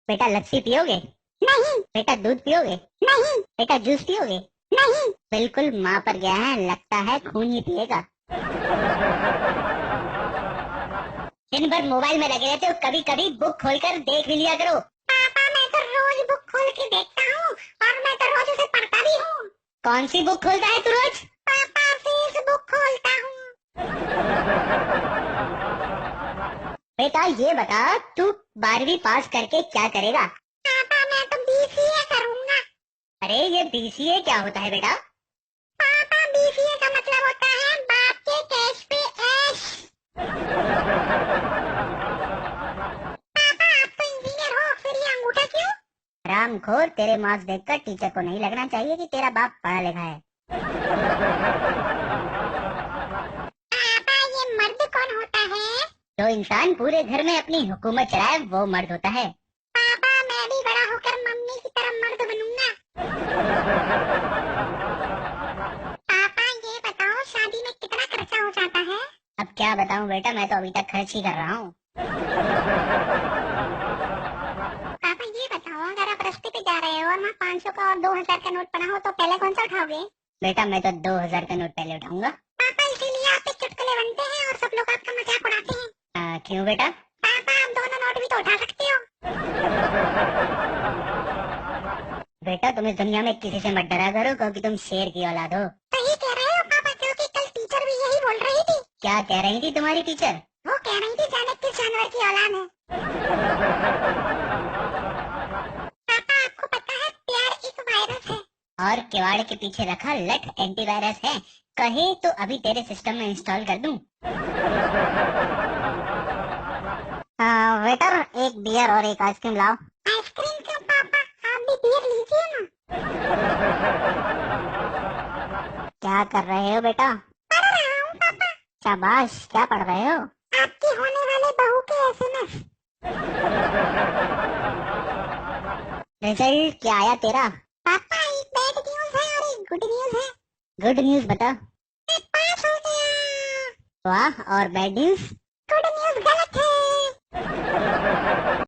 बेटा लस्सी पियोगे? नहीं। बेटा दूध पियोगे? नहीं। बेटा जूस पियोगे? नहीं। बिल्कुल माँ पर गया है, लगता है खून ही पिएगा। दिन भर मोबाइल में लगे रहते हो, कभी कभी बुक खोलकर देख भी लिया करो। पापा मैं तो रोज बुक खोल के देखता हूँ और मैं तो रोज उसे पढ़ता भी हूँ। कौन सी बुक खोलता है तू रोज? पापा फेसबुक खोलता हूँ। बेटा ये बता, तू 12वीं पास करके क्या करेगा? पापा मैं तो बीसीए करूँगा। अरे ये बीसीए क्या होता है बेटा? पापा बीसीए का मतलब होता है बाप के कैश पे ऐश। पापा आप तो इंजीनियर हो, फिर ये अंगूठा क्यों? रामखोर, तेरे मार्क्स देखकर टीचर को नहीं लगना चाहिए कि तेरा बाप पढ़ा लिखा है। पापा ये मर्द कौन होता है? जो इंसान पूरे घर में अपनी हुकूमत चलाए वो मर्द होता है। पापा मैं भी बड़ा होकर मम्मी की तरह मर्द बनूंगा। पापा ये बताओ शादी में कितना खर्चा हो जाता है? अब क्या बताऊं बेटा, मैं तो अभी तक खर्च ही कर रहा हूँ। पापा ये बताओ अगर आप रास्ते पे जा रहे हो और वहाँ 500 का और 2000 का नोट पड़ा हो तो पहले कौन सा उठाओगे? बेटा मैं तो 2000 का नोट पहले उठाऊंगा। पापा इसीलिए आप पे चुटकुले बनते हैं और सब लोग आपका मजाक उड़ाते हैं। क्यों बेटा? पापा आप दोनों नोट भी तो उठा सकते हो। बेटा तुम इस दुनिया में किसी से मत डरा करो, क्योंकि तुम शेर की औलाद हो। सही कह रहे हो पापा, क्योंकि कल टीचर भी यही बोल रही थी। क्या कह रही थी तुम्हारी टीचर? वो कह रही थी जाने किस जानवर की औलाद है। पापा आपको पता है प्यार एक वायरस है। और किवाड़ के पीछे रखा लठ एंटीवायरस है। कहे तो अभी तेरे सिस्टम में इंस्टॉल कर दूं। वेटर एक बियर और एक आइसक्रीम लाओ। आइसक्रीम क्यों पापा, आप भी बियर लीजिए ना। क्या कर रहे हो बेटा? पढ़ रहा हूँ पापा। शाबाश, क्या पढ़ रहे हो? आपकी होने वाले बहू के एसएमएस। रिजल्ट क्या आया तेरा? पापा एक बैड न्यूज है और एक गुड न्यूज है। गुड न्यूज बता। मैं पास हो गया। वाह, और बैड न्यूज? गुड न्यूज गलत है।